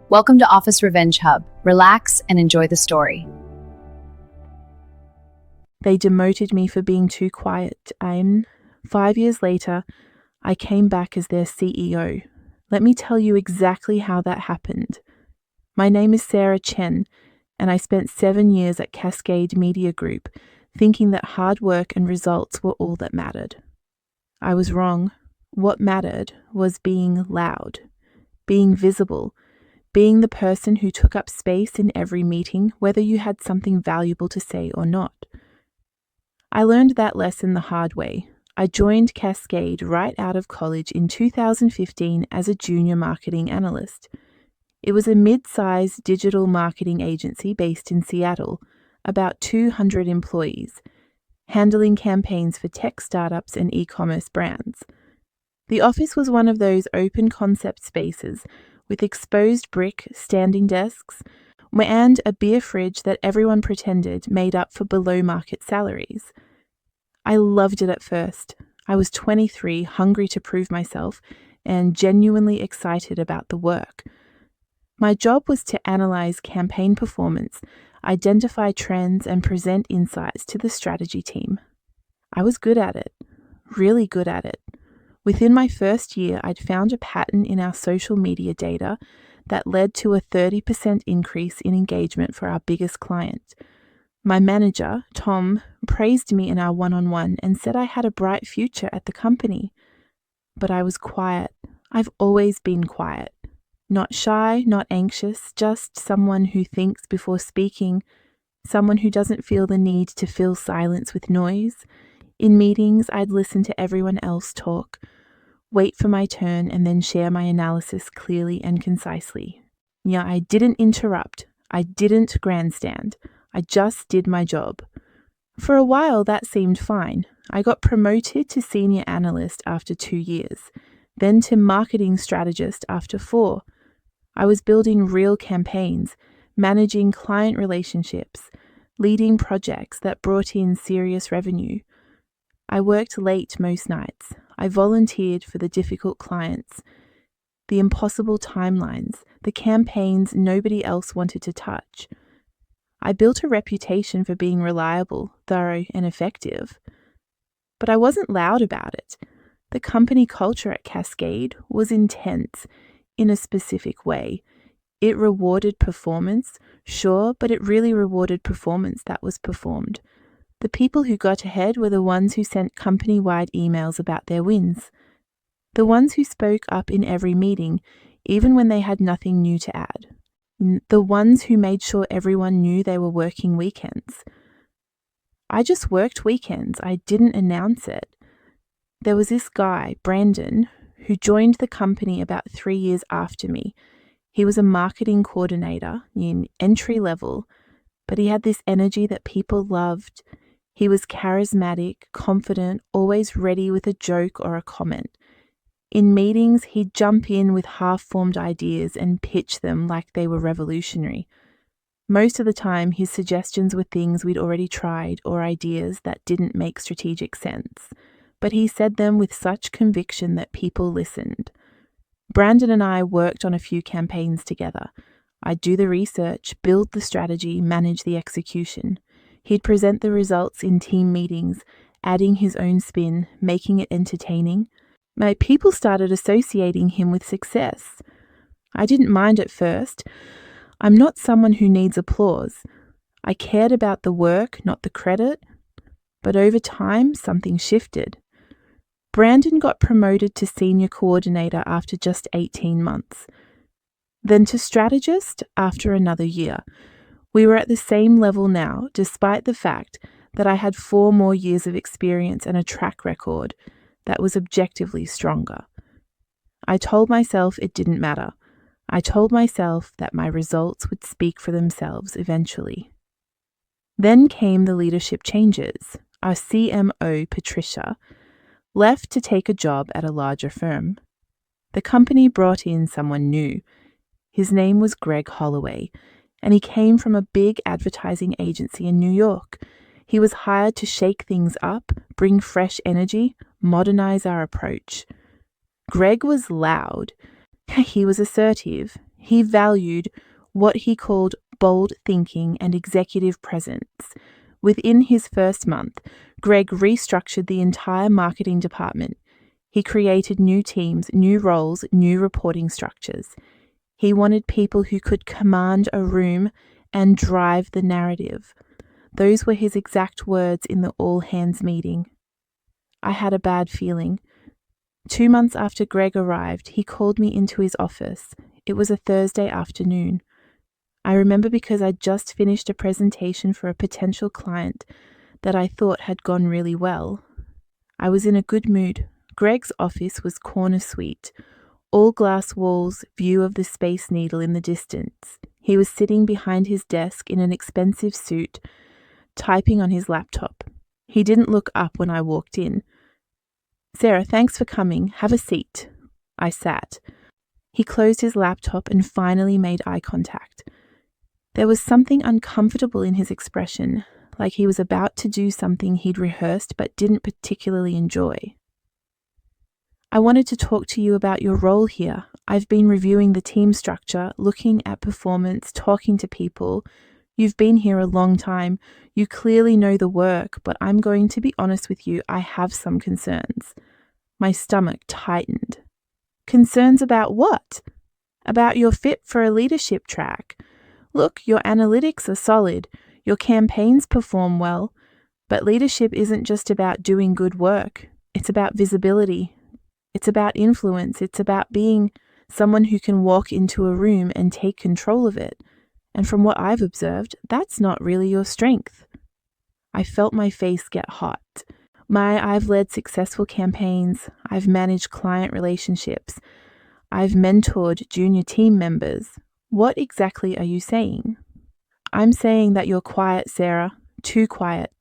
Welcome to Office Revenge Hub. Relax and enjoy the story. They demoted me for being too quiet. 5 years later, I came back as their CEO. Let me tell you exactly how that happened. My name is Sarah Chen, and I spent 7 years at Cascade Media Group, thinking that hard work and results were all that mattered. I was wrong. What mattered was being loud, being visible, being the person who took up space in every meeting, whether you had something valuable to say or not. I learned that lesson the hard way. I joined Cascade right out of college in 2015 as a junior marketing analyst. It was a mid-sized digital marketing agency based in Seattle, about 200 employees, handling campaigns for tech startups and e-commerce brands. The office was one of those open concept spaces with exposed brick standing desks and a beer fridge that everyone pretended made up for below-market salaries. I loved it at first. I was 23, hungry to prove myself, and genuinely excited about the work. My job was to analyze campaign performance, identify trends, and present insights to the strategy team. I was good at it, really good at it. Within my first year, I'd found a pattern in our social media data that led to a 30% increase in engagement for our biggest client. My manager, Tom, praised me in our one-on-one and said I had a bright future at the company. But I was quiet. I've always been quiet. Not shy, not anxious, just someone who thinks before speaking, someone who doesn't feel the need to fill silence with noise. In meetings, I'd listen to everyone else talk, wait for my turn, and then share my analysis clearly and concisely. Yeah, I didn't interrupt. I didn't grandstand. I just did my job. For a while, that seemed fine. I got promoted to senior analyst after 2 years, then to marketing strategist after 4. I was building real campaigns, managing client relationships, leading projects that brought in serious revenue. I worked late most nights. I volunteered for the difficult clients, the impossible timelines, the campaigns nobody else wanted to touch. I built a reputation for being reliable, thorough, and effective. But I wasn't loud about it. The company culture at Cascade was intense in a specific way. It rewarded performance, sure, but it really rewarded performance that was performed. The people who got ahead were the ones who sent company-wide emails about their wins. The ones who spoke up in every meeting, even when they had nothing new to add. The ones who made sure everyone knew they were working weekends. I just worked weekends. I didn't announce it. There was this guy, Brandon, who joined the company about 3 years after me. He was a marketing coordinator in entry level, but he had this energy that people loved. He was charismatic, confident, always ready with a joke or a comment. In meetings, he'd jump in with half-formed ideas and pitch them like they were revolutionary. Most of the time, his suggestions were things we'd already tried or ideas that didn't make strategic sense, but he said them with such conviction that people listened. Brandon and I worked on a few campaigns together. I'd do the research, build the strategy, manage the execution. He'd present the results in team meetings, adding his own spin, making it entertaining. My people started associating him with success. I didn't mind at first. I'm not someone who needs applause. I cared about the work, not the credit. But over time, something shifted. Brandon got promoted to senior coordinator after just 18 months. Then to strategist after another year. We were at the same level now, despite the fact that I had 4 more years of experience and a track record that was objectively stronger. I told myself it didn't matter. I told myself that my results would speak for themselves eventually. Then came the leadership changes. Our CMO, Patricia, left to take a job at a larger firm. The company brought in someone new. His name was Greg Holloway, and he came from a big advertising agency in New York. He was hired to shake things up, bring fresh energy, modernize our approach. Greg was loud. He was assertive. He valued what he called bold thinking and executive presence. Within his first month, Greg restructured the entire marketing department. He created new teams, new roles, new reporting structures. He wanted people who could command a room and drive the narrative. Those were his exact words in the all-hands meeting. I had a bad feeling. 2 months after Greg arrived, he called me into his office. It was a Thursday afternoon. I remember because I'd just finished a presentation for a potential client that I thought had gone really well. I was in a good mood. Greg's office was corner suite, all glass walls, view of the Space Needle in the distance. He was sitting behind his desk in an expensive suit, typing on his laptop. He didn't look up when I walked in. "Sarah, thanks for coming. Have a seat." I sat. He closed his laptop and finally made eye contact. There was something uncomfortable in his expression, like he was about to do something he'd rehearsed but didn't particularly enjoy. "I wanted to talk to you about your role here. I've been reviewing the team structure, looking at performance, talking to people. You've been here a long time. You clearly know the work, but I'm going to be honest with you, I have some concerns." My stomach tightened. "Concerns about what?" "About your fit for a leadership track. Look, your analytics are solid. Your campaigns perform well. But leadership isn't just about doing good work. It's about visibility. It's about influence. It's about being someone who can walk into a room and take control of it. And from what I've observed, that's not really your strength." I felt my face get hot. I've led successful campaigns. I've managed client relationships. I've mentored junior team members. What exactly are you saying? "I'm saying that you're quiet, Sarah. Too quiet.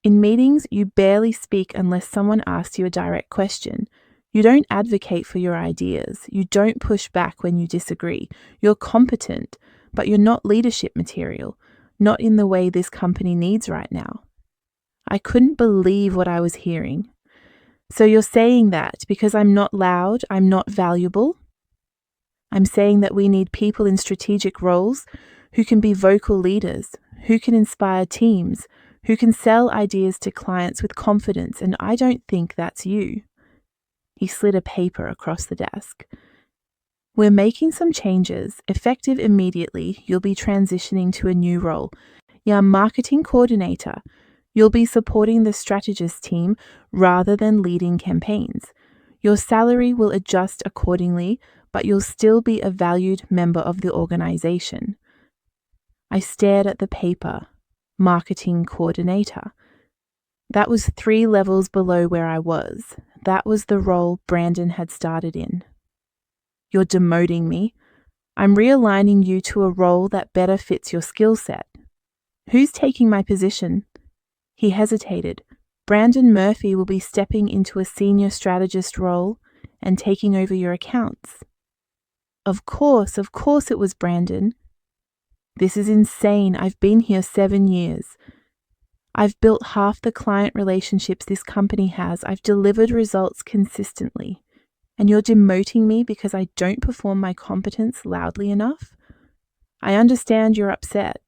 In meetings, you barely speak unless someone asks you a direct question. You don't advocate for your ideas. You don't push back when you disagree. You're competent, but you're not leadership material, not in the way this company needs right now." I couldn't believe what I was hearing. "So you're saying that because I'm not loud, I'm not valuable?" "I'm saying that we need people in strategic roles who can be vocal leaders, who can inspire teams, who can sell ideas to clients with confidence, and I don't think that's you." He slid a paper across the desk. "We're making some changes. Effective immediately, you'll be transitioning to a new role. You're marketing coordinator. You'll be supporting the strategist team rather than leading campaigns. Your salary will adjust accordingly, but you'll still be a valued member of the organization." I stared at the paper. Marketing coordinator. That was 3 levels below where I was. That was the role Brandon had started in. "You're demoting me. I'm realigning you to a role that better fits your skill set." "Who's taking my position?" He hesitated. "Brandon Murphy will be stepping into a senior strategist role and taking over your accounts." Of course it was Brandon. "This is insane. I've been here 7 years. I've built half the client relationships this company has. I've delivered results consistently. And you're demoting me because I don't perform my competence loudly enough? I understand you're upset,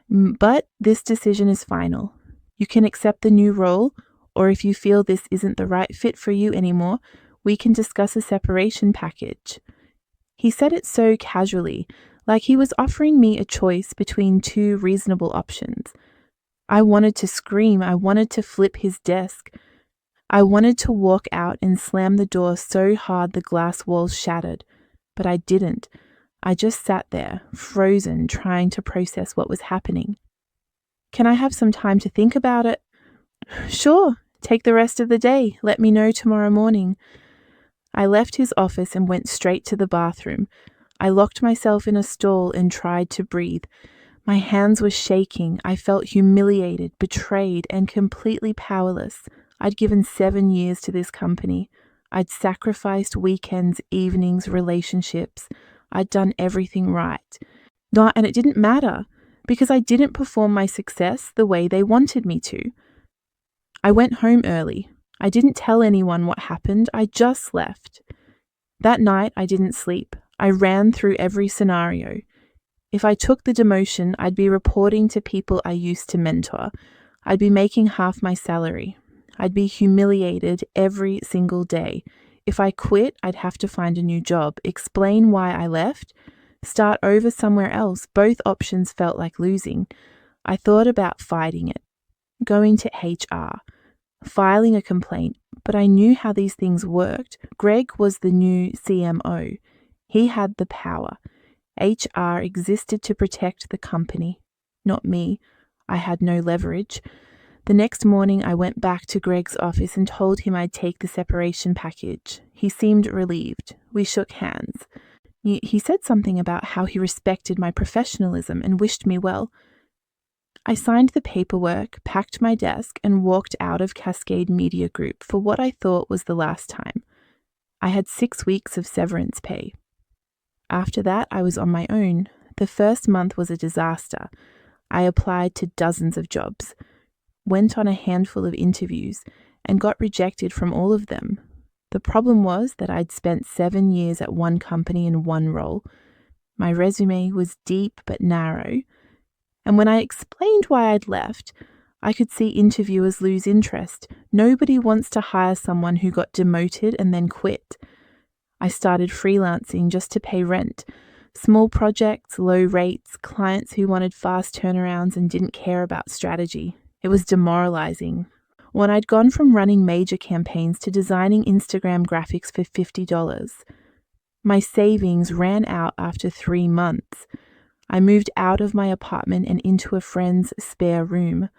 but this decision is final. You can accept the new role, or if you feel this isn't the right fit for you anymore, we can discuss a separation package." He said it so casually, like he was offering me a choice between 2 reasonable options. I wanted to scream. I wanted to flip his desk. I wanted to walk out and slam the door so hard the glass walls shattered, but I didn't. I just sat there, frozen, trying to process what was happening. "Can I have some time to think about it?" "Sure. Take the rest of the day. Let me know tomorrow morning." I left his office and went straight to the bathroom. I locked myself in a stall and tried to breathe. My hands were shaking. I felt humiliated, betrayed, and completely powerless. I'd given 7 years to this company. I'd sacrificed weekends, evenings, relationships. I'd done everything right. And it didn't matter, because I didn't perform my success the way they wanted me to. I went home early. I didn't tell anyone what happened. I just left. That night, I didn't sleep. I ran through every scenario. If I took the demotion, I'd be reporting to people I used to mentor. I'd be making half my salary. I'd be humiliated every single day. If I quit, I'd have to find a new job, explain why I left, start over somewhere else. Both options felt like losing. I thought about fighting it, going to HR, filing a complaint, but I knew how these things worked. Greg was the new CMO. He had the power. HR existed to protect the company, not me. I had no leverage. The next morning, I went back to Greg's office and told him I'd take the separation package. He seemed relieved. We shook hands. He said something about how he respected my professionalism and wished me well. I signed the paperwork, packed my desk, and walked out of Cascade Media Group for what I thought was the last time. I had 6 weeks of severance pay. After that, I was on my own. The first month was a disaster. I applied to dozens of jobs, went on a handful of interviews, and got rejected from all of them. The problem was that I'd spent 7 years at one company in one role. My resume was deep but narrow, and when I explained why I'd left, I could see interviewers lose interest. Nobody wants to hire someone who got demoted and then quit. I started freelancing just to pay rent. Small projects, low rates, clients who wanted fast turnarounds and didn't care about strategy. It was demoralizing. When I'd gone from running major campaigns to designing Instagram graphics for $50, my savings ran out after 3 months. I moved out of my apartment and into a friend's spare room.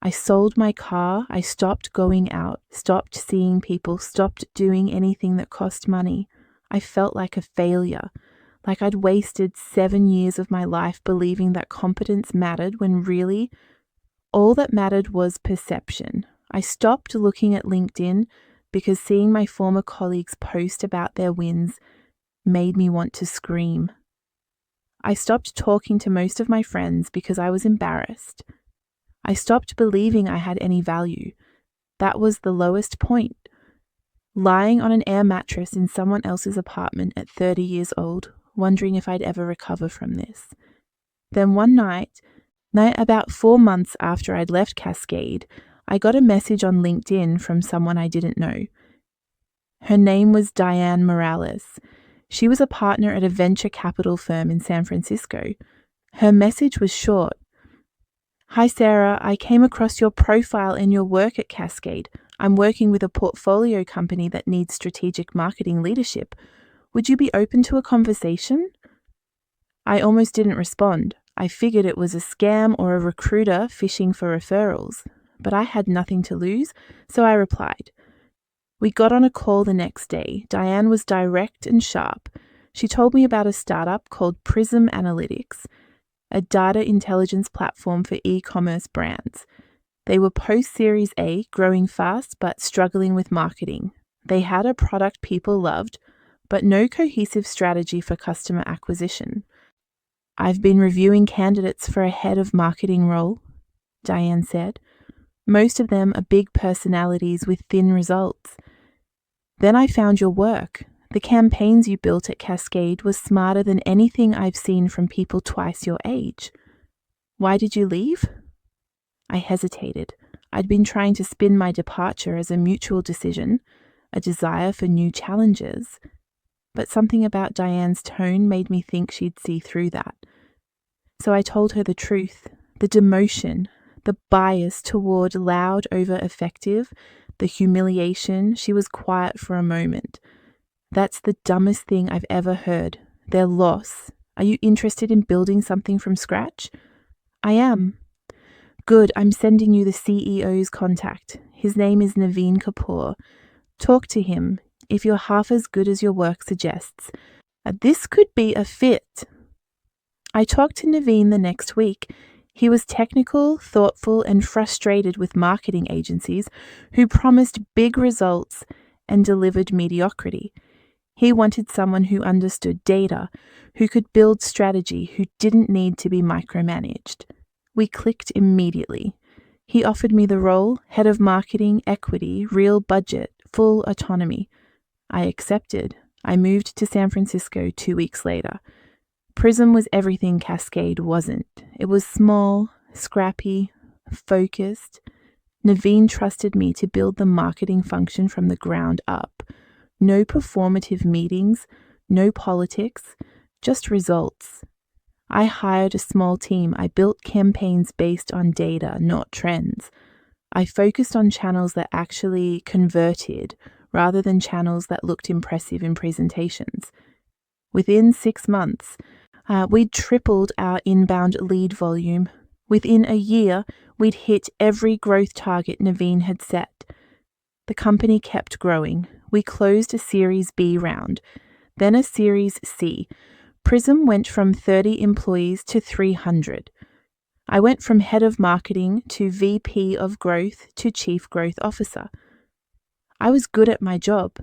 I sold my car. I stopped going out, stopped seeing people, stopped doing anything that cost money. I felt like a failure, like I'd wasted 7 years of my life believing that competence mattered when really all that mattered was perception. I stopped looking at LinkedIn because seeing my former colleagues post about their wins made me want to scream. I stopped talking to most of my friends because I was embarrassed. I stopped believing I had any value. That was the lowest point. Lying on an air mattress in someone else's apartment at 30 years old, wondering if I'd ever recover from this. Then one night, about 4 months after I'd left Cascade, I got a message on LinkedIn from someone I didn't know. Her name was Diane Morales. She was a partner at a venture capital firm in San Francisco. Her message was short. "Hi Sarah, I came across your profile and your work at Cascade. I'm working with a portfolio company that needs strategic marketing leadership. Would you be open to a conversation?" I almost didn't respond. I figured it was a scam or a recruiter fishing for referrals, but I had nothing to lose, so I replied. We got on a call the next day. Diane was direct and sharp. She told me about a startup called Prism Analytics, a data intelligence platform for e-commerce brands. They were post-Series A, growing fast but struggling with marketing. They had a product people loved, but no cohesive strategy for customer acquisition. "I've been reviewing candidates for a head of marketing role," Diane said. "Most of them are big personalities with thin results. Then I found your work. The campaigns you built at Cascade was smarter than anything I've seen from people twice your age. Why did you leave?" I hesitated. I'd been trying to spin my departure as a mutual decision, a desire for new challenges. But something about Diane's tone made me think she'd see through that. So I told her the truth, the demotion, the bias toward loud over effective, the humiliation. She was quiet for a moment. "That's the dumbest thing I've ever heard. Their loss. Are you interested in building something from scratch?" "I am." "Good, I'm sending you the CEO's contact. His name is Naveen Kapoor. Talk to him. If you're half as good as your work suggests, this could be a fit." I talked to Naveen the next week. He was technical, thoughtful, and frustrated with marketing agencies who promised big results and delivered mediocrity. He wanted someone who understood data, who could build strategy, who didn't need to be micromanaged. We clicked immediately. He offered me the role, head of marketing, equity, real budget, full autonomy. I accepted. I moved to San Francisco 2 weeks later. Prism was everything Cascade wasn't. It was small, scrappy, focused. Naveen trusted me to build the marketing function from the ground up. No performative meetings, no politics, just results. I hired a small team. I built campaigns based on data, not trends. I focused on channels that actually converted rather than channels that looked impressive in presentations. Within 6 months, we'd tripled our inbound lead volume. Within a year, we'd hit every growth target Naveen had set. The company kept growing. We closed a Series B round, then a Series C. Prism went from 30 employees to 300. I went from head of marketing to VP of growth to chief growth officer. I was good at my job,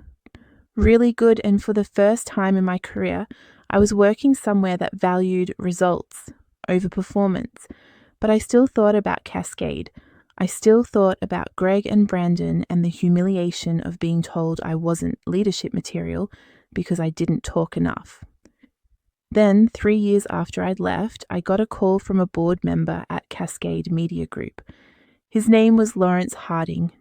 really good, and for the first time in my career, I was working somewhere that valued results over performance. But I still thought about Cascade. I still thought about Greg and Brandon and the humiliation of being told I wasn't leadership material because I didn't talk enough. Then, 3 years after I'd left, I got a call from a board member at Cascade Media Group. His name was Lawrence Harding.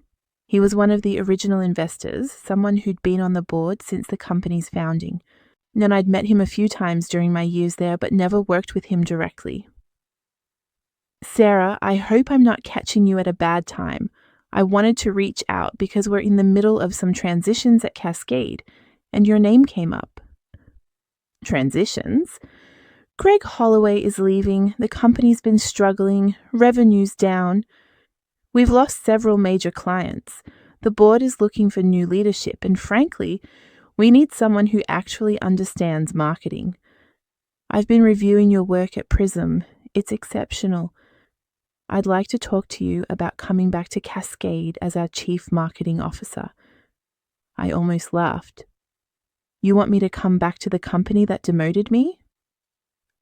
He was one of the original investors, someone who'd been on the board since the company's founding. And I'd met him a few times during my years there, but never worked with him directly. Sarah, I hope I'm not catching you at a bad time. I wanted to reach out because we're in the middle of some transitions at Cascade, and your name came up. Transitions? Greg Holloway is leaving. The company's been struggling. Revenue's down. We've lost several major clients. The board is looking for new leadership, and frankly, we need someone who actually understands marketing. I've been reviewing your work at Prism. It's exceptional. I'd like to talk to you about coming back to Cascade as our chief marketing officer. I almost laughed. You want me to come back to the company that demoted me?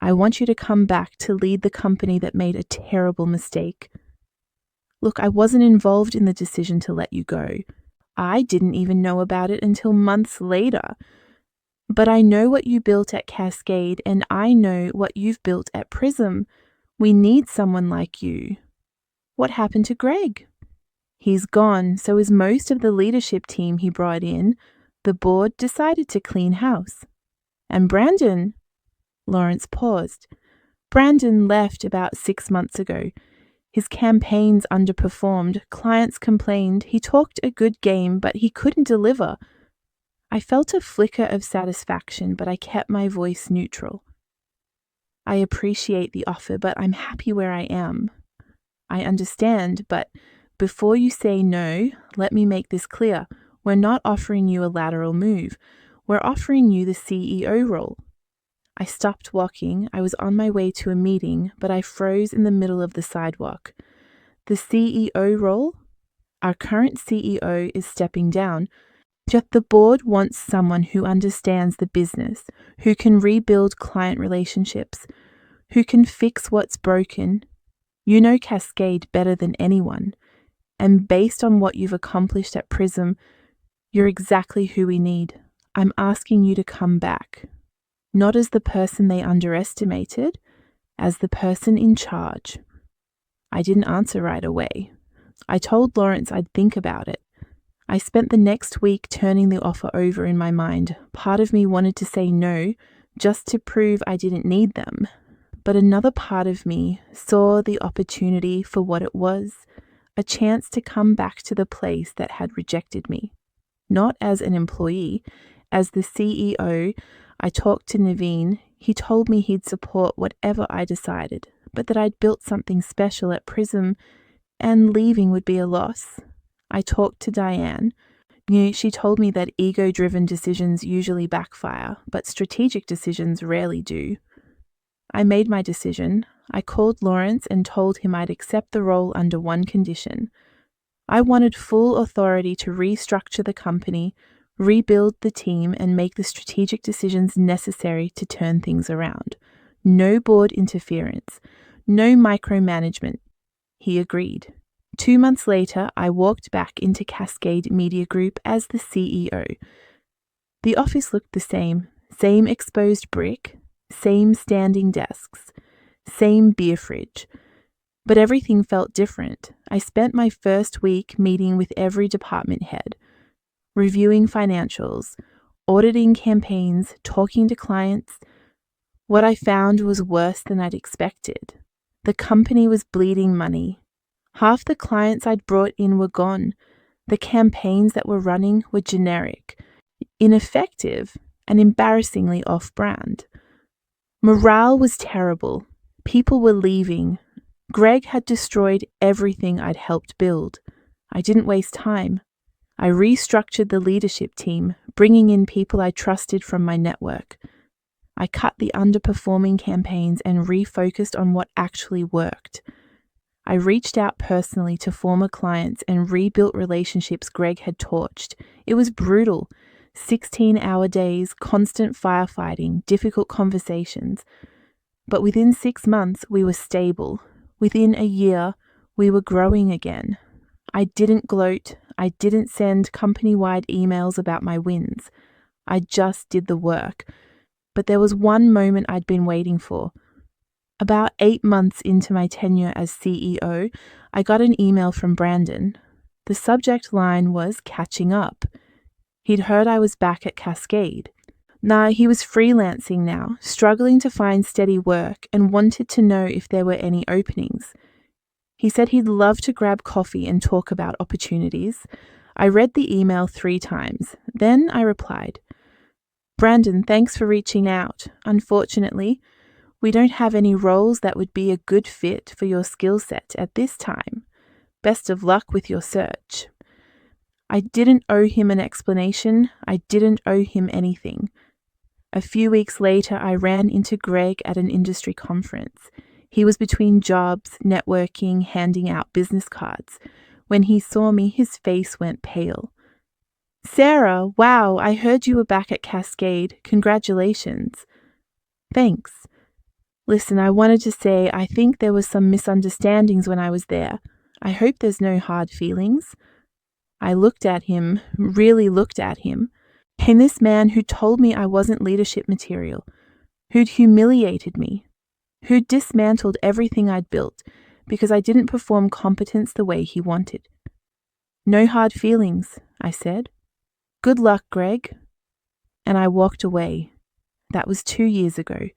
I want you to come back to lead the company that made a terrible mistake. Look, I wasn't involved in the decision to let you go. I didn't even know about it until months later. But I know what you built at Cascade, and I know what you've built at Prism. We need someone like you. What happened to Greg? He's gone, so is most of the leadership team he brought in. The board decided to clean house. And Brandon? Lawrence paused. Brandon left about 6 months ago. His campaigns underperformed, clients complained, he talked a good game, but he couldn't deliver. I felt a flicker of satisfaction, but I kept my voice neutral. I appreciate the offer, but I'm happy where I am. I understand, but before you say no, let me make this clear. We're not offering you a lateral move. We're offering you the CEO role. I stopped walking. I was on my way to a meeting, but I froze in the middle of the sidewalk. The CEO role? Our current CEO is stepping down. Yet the board wants someone who understands the business, who can rebuild client relationships, who can fix what's broken. You know Cascade better than anyone, and based on what you've accomplished at Prism, you're exactly who we need. I'm asking you to come back, not as the person they underestimated, as the person in charge. I didn't answer right away. I told Lawrence I'd think about it. I spent the next week turning the offer over in my mind. Part of me wanted to say no, just to prove I didn't need them. But another part of me saw the opportunity for what it was, a chance to come back to the place that had rejected me. Not as an employee, as the CEO. I talked to Naveen. He told me he'd support whatever I decided, but that I'd built something special at Prism, and leaving would be a loss. I talked to Diane. She told me that ego-driven decisions usually backfire, but strategic decisions rarely do. I made my decision. I called Lawrence and told him I'd accept the role under one condition. I wanted full authority to restructure the company, rebuild the team, and make the strategic decisions necessary to turn things around. No board interference, no micromanagement. He agreed. 2 months later, I walked back into Cascade Media Group as the CEO. The office looked the same exposed brick, same standing desks, same beer fridge. But everything felt different. I spent my first week meeting with every department head, reviewing financials, auditing campaigns, talking to clients. What I found was worse than I'd expected. The company was bleeding money. Half the clients I'd brought in were gone. The campaigns that were running were generic, ineffective, and embarrassingly off-brand. Morale was terrible. People were leaving. Greg had destroyed everything I'd helped build. I didn't waste time. I restructured the leadership team, bringing in people I trusted from my network. I cut the underperforming campaigns and refocused on what actually worked. I reached out personally to former clients and rebuilt relationships Greg had torched. It was brutal. 16-hour days, constant firefighting, difficult conversations. But within 6 months, we were stable. Within a year, we were growing again. I didn't gloat. I didn't send company-wide emails about my wins. I just did the work. But there was one moment I'd been waiting for. About 8 months into my tenure as CEO, I got an email from Brandon. The subject line was catching up. He'd heard I was back at Cascade. He was freelancing now, struggling to find steady work, and wanted to know if there were any openings. He said he'd love to grab coffee and talk about opportunities. I read the email 3 times. Then I replied, "Brandon, thanks for reaching out. Unfortunately, we don't have any roles that would be a good fit for your skill set at this time. Best of luck with your search." I didn't owe him an explanation. I didn't owe him anything. A few weeks later, I ran into Greg at an industry conference. He was between jobs, networking, handing out business cards. When he saw me, his face went pale. "Sarah, wow, I heard you were back at Cascade. Congratulations." "Thanks. Listen, I wanted to say I think there was some misunderstandings when I was there. I hope there's no hard feelings." I looked at him, really looked at him. And this man who told me I wasn't leadership material, who'd humiliated me, who'd dismantled everything I'd built because I didn't perform competence the way he wanted. "No hard feelings," I said. "Good luck, Greg." And I walked away. That was 2 years ago.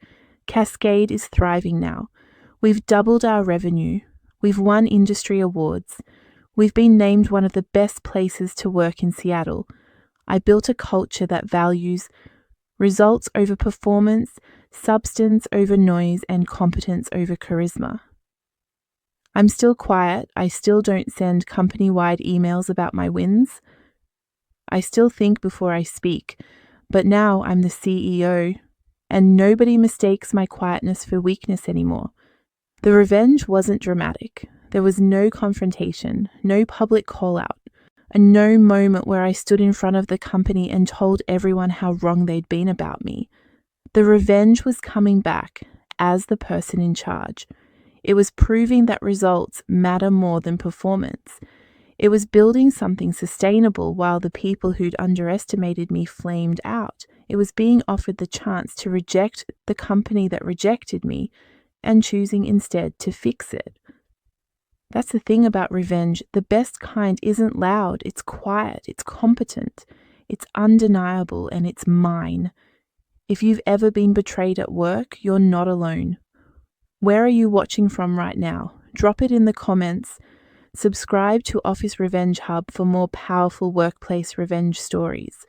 Cascade is thriving now. We've doubled our revenue. We've won industry awards. We've been named one of the best places to work in Seattle. I built a culture that values results over performance, substance over noise, and competence over charisma. I'm still quiet. I still don't send company-wide emails about my wins. I still think before I speak, but now I'm the CEO, and nobody mistakes my quietness for weakness anymore. The revenge wasn't dramatic. There was no confrontation, no public call-out, and no moment where I stood in front of the company and told everyone how wrong they'd been about me. The revenge was coming back as the person in charge. It was proving that results matter more than performance. It was building something sustainable while the people who'd underestimated me flamed out. It was being offered the chance to reject the company that rejected me and choosing instead to fix it. That's the thing about revenge. The best kind isn't loud, it's quiet, it's competent, it's undeniable, and it's mine. If you've ever been betrayed at work, you're not alone. Where are you watching from right now? Drop it in the comments. Subscribe to Office Revenge Hub for more powerful workplace revenge stories.